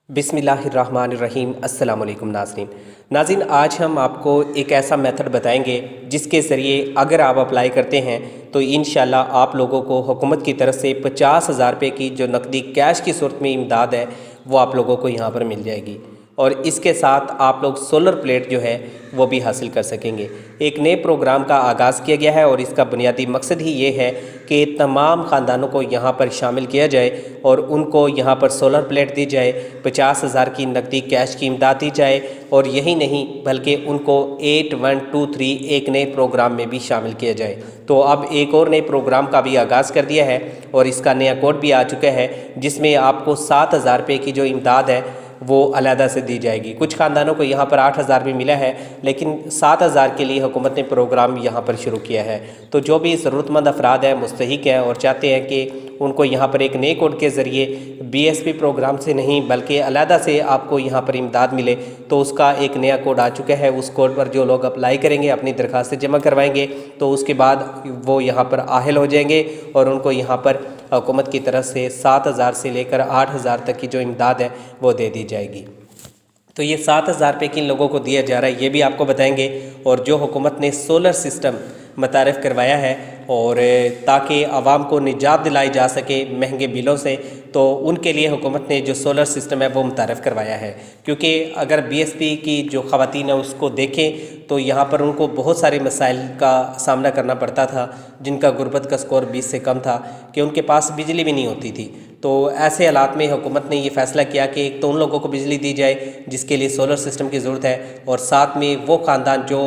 बिस्मिल्लाहिर्रहमानिर्रहीम। अस्सलाम वालेकुम नाज़रीन, आज हम आपको एक ऐसा मेथड बताएंगे जिसके ज़रिए अगर आप अप्लाई करते हैं तो इंशाल्लाह आप लोगों को हुकूमत की तरफ से 50,000 रुपये की जो नकदी कैश की सूरत में इमदाद है वो आप लोगों को यहाँ पर मिल जाएगी और इसके साथ आप लोग सोलर प्लेट जो है वो भी हासिल कर सकेंगे। एक नए प्रोग्राम का आगाज़ किया गया है और इसका बुनियादी मकसद ही ये है कि तमाम ख़ानदानों को यहाँ पर शामिल किया जाए और उनको यहाँ पर सोलर प्लेट दी जाए, 50,000 की नकदी कैश की इमदाद दी जाए और यही नहीं बल्कि उनको 8123 एक नए प्रोग्राम में भी शामिल किया जाए। तो अब एक और नए प्रोग्राम का भी आगाज़ कर दिया है और इसका नया कोड भी आ चुका है जिसमें आपको 7,000 रुपये की जो इमदाद है वो अलहदा से दी जाएगी। कुछ ख़ानदानों को यहाँ पर 8,000 भी मिला है लेकिन 7,000 के लिए हुकूमत ने प्रोग्राम यहाँ पर शुरू किया है। तो जो भी ज़रूरतमंद अफराद हैं, मुस्तहिक हैं और चाहते हैं कि उनको यहाँ पर एक नए कोड के ज़रिए BSP प्रोग्राम से नहीं बल्कि अलहदा से आपको यहाँ पर इमदाद मिले, तो उसका एक नया कोड आ चुका है। उस कोड पर जो लोग अप्लाई करेंगे, अपनी दरख्वास्तें जमा करवाएंगे तो उसके बाद वो यहाँ पर आहिल हो जाएंगे और उनको यहाँ पर हुकूमत की तरफ से 7,000 से लेकर 8,000 तक की जो इमदाद है वो दे दी जाएगी। तो ये 7,000 रुपये किन लोगों को दिया जा रहा है ये भी आपको बताएंगे। और जो हुकूमत ने सोलर सिस्टम मुतारिफ़ करवाया है और ताकि आवाम को निजात दिलाई जा सके महंगे बिलों से, तो उनके लिए हुकूमत ने जो सोलर सिस्टम है वो मुतारिफ़ करवाया है। क्योंकि अगर BSP की जो ख़वातीन है उसको देखें तो यहाँ पर उनको बहुत सारे मसाइल का सामना करना पड़ता था, जिनका गुर्बत का स्कोर 20 से कम था कि उनके पास बिजली भी नहीं होती थी। तो ऐसे हालात में हुकूमत ने ये फ़ैसला किया कि एक तो उन लोगों को बिजली दी जाए जिसके लिए सोलर सिस्टम की ज़रूरत है और साथ में वो ख़ानदान जो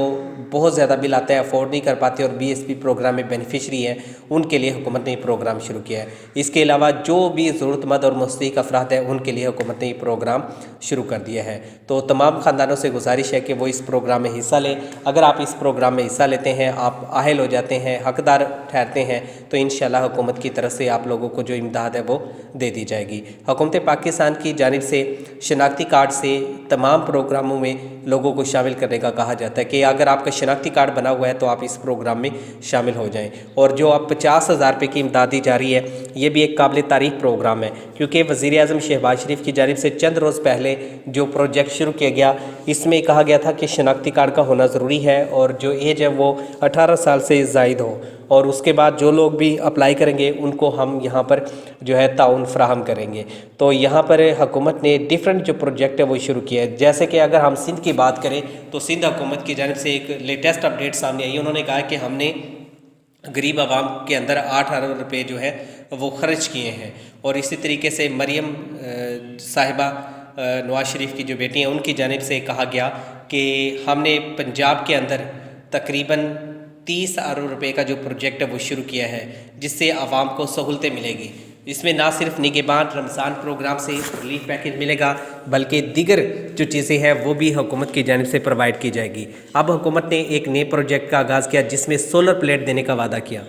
बहुत ज़्यादा बिल आता है, अफोर्ड नहीं कर पाते और BSP प्रोग्राम में बेनिफिशरी हैं, उनके लिए हुकूमत ने ये प्रोग्राम शुरू किया है। इसके अलावा जो भी ज़रूरतमंद और मुस्तहिक अफराद हैं उनके लिए हुकूमत ने ये प्रोग्राम शुरू कर दिया है। तो तमाम ख़ानदानों से गुजारिश है कि वो इस प्रोग्राम में हिस्सा लें। अगर आप इस प्रोग्राम में हिस्सा लेते हैं, आप अहल हो जाते हैं, हकदार ठहरते हैं, तो इंशाल्लाह हुकूमत की तरफ से आप लोगों को जो इमदाद है वो दे दी जाएगी। हुकूमत पाकिस्तान की जानिब से शनाख्ती कार्ड से तमाम प्रोग्रामों में लोगों को शामिल करने का कहा जाता है कि अगर आपका शनाख्ती कार्ड बना हुआ है तो आप इस प्रोग्राम में शामिल हो जाएं। और जो आप 50,000 रुपये की इमदाद दी जा रही है ये भी एक काबिल तारीफ़ प्रोग्राम है, क्योंकि वज़ीर आज़म शहबाज शरीफ की जानिब से चंद रोज़ पहले जो प्रोजेक्ट शुरू किया गया इसमें कहा गया था कि शनाख्ती कार्ड का होना ज़रूरी है और जो एज है वो 18 साल से ज़ायद हो, और उसके बाद जो लोग भी अप्लाई करेंगे उनको हम यहाँ पर जो है ताउन फ़राहम करेंगे। तो यहाँ पर हुकूमत ने डिफरेंट जो प्रोजेक्ट है वो शुरू किया है। जैसे कि अगर हम सिंध की बात करें तो सिंध हुकूमत की जानिब से एक लेटेस्ट अपडेट सामने आई। उन्होंने कहा कि हमने गरीब आवाम के अंदर 8 अरब रुपये जो है वो ख़र्च किए हैं। और इसी तरीके से मरियम साहिबा नवाज शरीफ की जो बेटी हैं उनकी जानिब से कहा गया कि हमने पंजाब के अंदर तकरीबन 30 अरब रुपये का जो प्रोजेक्ट है वो शुरू किया है जिससे आवाम को सहूलतें मिलेगी। इसमें ना सिर्फ निगहबान रमज़ान प्रोग्राम से रिलीफ पैकेज मिलेगा बल्कि दीगर जो चीज़ें हैं वो भी हुकूमत की जानिब से प्रोवाइड की जाएगी। अब हुकूमत ने एक नए प्रोजेक्ट का आगाज़ किया जिसमें सोलर प्लेट देने का वादा किया।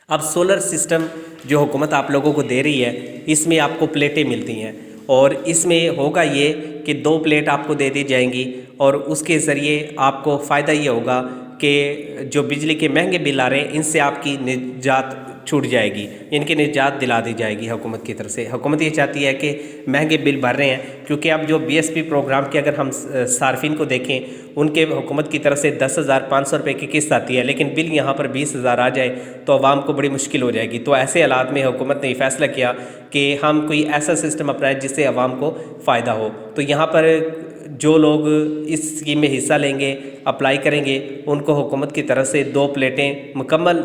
अब सोलर सिस्टम जो हुकूमत आप लोगों को दे रही है इसमें आपको प्लेटें मिलती हैं और इसमें होगा ये कि 2 प्लेट आपको दे दी जाएंगी और उसके ज़रिए आपको फ़ायदा ये होगा कि जो बिजली के महंगे बिल आ रहे हैं इनसे आपकी निजात छूट जाएगी, इनकी निजात दिला दी जाएगी हुकूमत की तरफ से। हुकूमत ये चाहती है कि महंगे बिल भर रहे हैं, क्योंकि अब जो BSP प्रोग्राम के अगर हम सार्फिन को देखें उनके हुकूमत की तरफ से 10,500 रुपये की किस्त आती है, लेकिन बिल यहाँ पर 20,000 आ जाए तो आवाम को बड़ी मुश्किल हो जाएगी। तो ऐसे हालात में हुकूमत ने फ़ैसला किया कि हम कोई ऐसा सिस्टम अपनाएं जिससे आवाम को फ़ायदा हो। तो यहाँ पर जो लोग इस स्कीम में हिस्सा लेंगे, अप्लाई करेंगे, उनको हुकूमत की तरफ से 2 प्लेटें मुकम्मल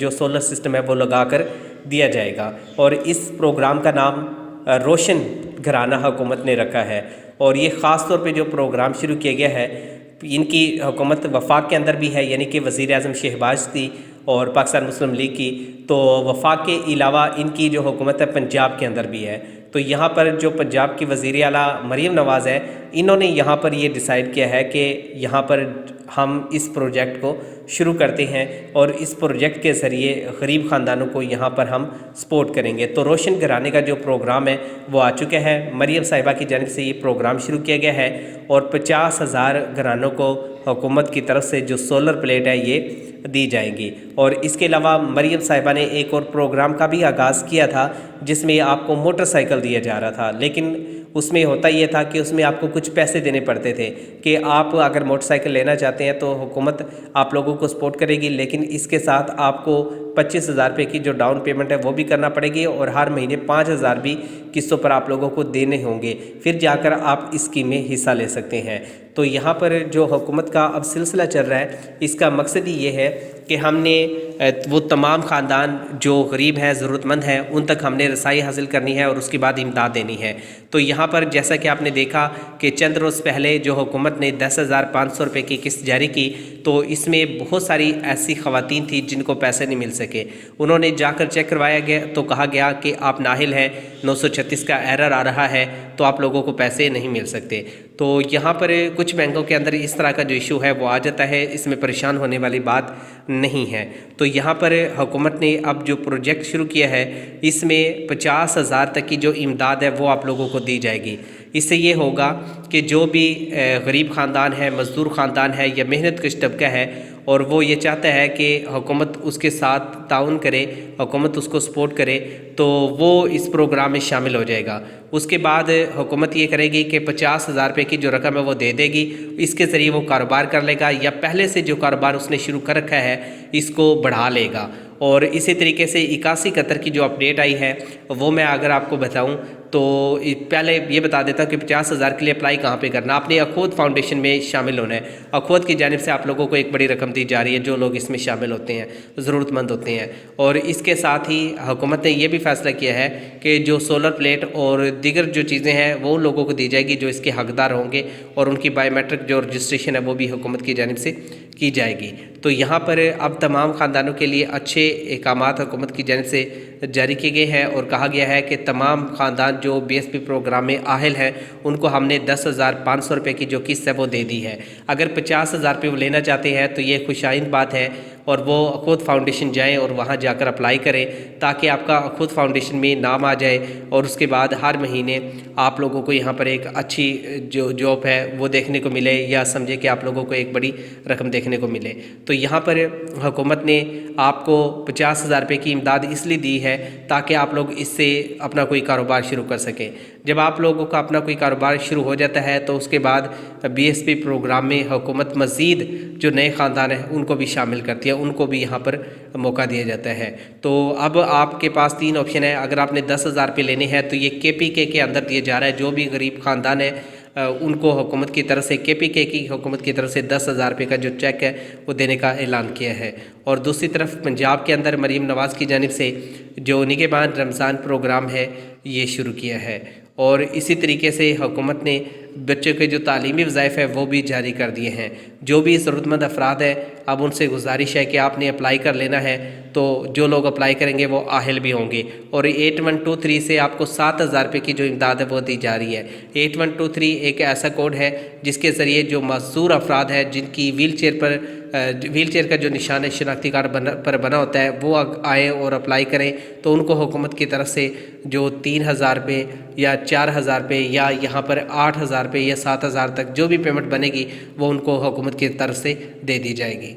जो सोलर सिस्टम है वो लगा कर दिया जाएगा। और इस प्रोग्राम का नाम रोशन घराना हुकूमत ने रखा है। और ये ख़ास तौर पे जो प्रोग्राम शुरू किया गया है इनकी हुकूमत वफाक के अंदर भी है, यानी कि वज़ीर आज़म शहबाज थी और पाकिस्तान मुस्लिम लीग की, तो वफाक के अलावा इनकी जो हुकूमत है पंजाब के अंदर भी है। तो यहाँ पर जो पंजाब की वज़ीर आला मरियम नवाज़ है इन्होंने यहाँ पर ये डिसाइड किया है कि यहाँ पर हम इस प्रोजेक्ट को शुरू करते हैं और इस प्रोजेक्ट के ज़रिए गरीब ख़ानदानों को यहाँ पर हम सपोर्ट करेंगे। तो रोशन घराने का जो प्रोग्राम है वो आ चुका है। मरियम साहिबा की जानिब से ये प्रोग्राम शुरू किया गया है और 50,000 घरानों को हुकूमत की तरफ से जो सोलर प्लेट है ये दी जाएंगी। और इसके अलावा मरियम साहिबा ने एक और प्रोग्राम का भी आगाज़ किया था जिसमें आपको मोटरसाइकिल दिया जा रहा था, लेकिन اس میں ہوتا یہ تھا کہ اس میں آپ کو کچھ پیسے دینے پڑتے تھے کہ آپ اگر موٹر سائیکل لینا چاہتے ہیں تو حکومت آپ لوگوں کو سپورٹ کرے گی، لیکن اس کے ساتھ آپ کو 25,000 روپے کی جو ڈاؤن پیمنٹ ہے وہ بھی کرنا پڑے گی، اور ہر مہینے 5,000 بھی قسطوں پر آپ لوگوں کو دینے ہوں گے، پھر جا کر آپ اس اسکیم میں حصہ لے سکتے ہیں۔ تو یہاں پر جو حکومت کا اب سلسلہ چل رہا ہے، اس کا مقصد ہی یہ ہے کہ ہم نے وہ تمام خاندان جو غریب ہیں، ضرورت مند ہیں، ان تک ہم نے رسائی حاصل کرنی ہے اور اس کے بعد امداد دینی ہے۔ تو یہاں پر جیسا کہ آپ نے دیکھا کہ چند روز پہلے جو حکومت نے 10,500 روپے کی قسط جاری کی، تو اس میں بہت ساری ایسی خواتین تھیں جن کو پیسے نہیں مل سکے۔ انہوں نے جا کر چیک کروایا گیا تو کہا گیا کہ آپ نااہل ہیں، 936 کا ایرر آ رہا ہے، تو آپ لوگوں کو پیسے نہیں مل سکتے۔ تو یہاں پر کچھ بینکوں کے اندر اس طرح کا جو ایشو ہے وہ آ جاتا ہے، اس میں پریشان ہونے والی بات نہیں ہے۔ تو یہاں پر حکومت نے اب جو پروجیکٹ شروع کیا ہے، اس میں 50,000 تک کی جو امداد ہے وہ آپ لوگوں کو دی جائے گی۔ اس سے یہ ہوگا کہ جو بھی غریب خاندان ہے، مزدور خاندان ہے یا محنت کش طبقہ ہے، اور وہ یہ چاہتا ہے کہ حکومت اس کے ساتھ تعاون کرے، حکومت اس کو سپورٹ کرے، تو وہ اس پروگرام میں شامل ہو جائے گا۔ اس کے بعد حکومت یہ کرے گی کہ 50,000 روپے کی جو رقم ہے وہ دے دے گی، اس کے ذریعے وہ کاروبار کر لے گا، یا پہلے سے جو کاروبار اس نے شروع کر رکھا ہے اس کو بڑھا لے گا۔ اور اسی طریقے سے 8171 کی جو اپڈیٹ آئی ہے وہ میں اگر آپ کو بتاؤں تو پہلے یہ بتا دیتا ہوں کہ 50,000 کے لیے اپلائی کہاں پہ کرنا۔ آپ نے اخوت فاؤنڈیشن میں شامل ہونا ہے۔ اخوت کی جانب سے آپ لوگوں کو ایک بڑی رقم دی جا رہی ہے، جو لوگ اس میں شامل ہوتے ہیں، ضرورت مند ہوتے ہیں۔ اور اس کے ساتھ ہی حکومت نے یہ بھی فیصلہ کیا ہے کہ جو سولر پلیٹ اور دیگر جو چیزیں ہیں وہ ان لوگوں کو دی جائے گی جو اس کے حقدار ہوں گے، اور ان کی بائیو میٹرک جو رجسٹریشن ہے وہ بھی حکومت کی جانب سے کی جائے گی۔ تو یہاں پر اب تمام خاندانوں کے لیے اچھے احکامات حکومت کی جانب سے جاری کیے گئے ہیں، اور کہا گیا ہے کہ تمام خاندان جو BSP پروگرام میں اہل ہیں ان کو ہم نے 10,500 روپے کی جو قسط ہے وہ دے دی ہے۔ اگر 50,000 روپے وہ لینا چاہتے ہیں تو یہ خوشائند بات ہے، اور وہ اخوت فاؤنڈیشن جائیں اور وہاں جا کر اپلائی کریں تاکہ آپ کا اخوت فاؤنڈیشن میں نام آ جائے، اور اس کے بعد ہر مہینے آپ لوگوں کو یہاں پر ایک اچھی جو جاب ہے وہ دیکھنے کو ملے، یا سمجھے کہ آپ لوگوں کو ایک بڑی رقم دیکھنے کو ملے۔ تو یہاں پر حکومت نے آپ کو 50,000 روپے کی امداد اس لیے دی ہے تاکہ آپ لوگ اس سے اپنا کوئی کاروبار شروع کر سکیں۔ جب آپ لوگوں کا اپنا کوئی کاروبار شروع ہو جاتا ہے تو اس کے بعد BSP پروگرام میں حکومت مزید جو نئے خاندان ہیں ان کو بھی شامل کرتی ہے، ان کو بھی یہاں پر موقع دیا جاتا ہے۔ تو اب آپ کے پاس 3 آپشن ہے۔ اگر آپ نے 10,000 روپے لینے ہیں تو یہ KPK کے اندر دیا جا رہا ہے۔ جو بھی غریب خاندان ہے ان کو حکومت کی طرف سے KPK کی حکومت کی طرف سے 10,000 روپے کا جو چیک ہے وہ دینے کا اعلان کیا ہے۔ اور دوسری طرف پنجاب کے اندر مریم نواز کی جانب سے جو نگہبان رمضان پروگرام ہے یہ شروع کیا ہے، اور اسی طریقے سے حکومت نے بچوں کے جو تعلیمی وظائف ہے وہ بھی جاری کر دیے ہیں۔ جو بھی ضرورت مند افراد ہیں اب ان سے گزارش ہے کہ آپ نے اپلائی کر لینا ہے، تو جو لوگ اپلائی کریں گے وہ اہل بھی ہوں گے، اور 8123 سے آپ کو 7,000 روپے کی جو امداد ہے وہ دی جا رہی ہے۔ 8123 ایک ایسا کوڈ ہے جس کے ذریعے جو معذور افراد ہیں جن کی ویل چیئر کا جو نشان ہے شناختی کارڈ پر بنا ہوتا ہے وہ آئیں اور اپلائی کریں، تو ان کو حکومت کی طرف سے جو 3,000 روپے یا 4,000 روپے یا یہاں پر 8,000 روپے یا 7,000 تک جو بھی پیمنٹ بنے گی وہ ان کو حکومت کی طرف سے دے دی جائے گی۔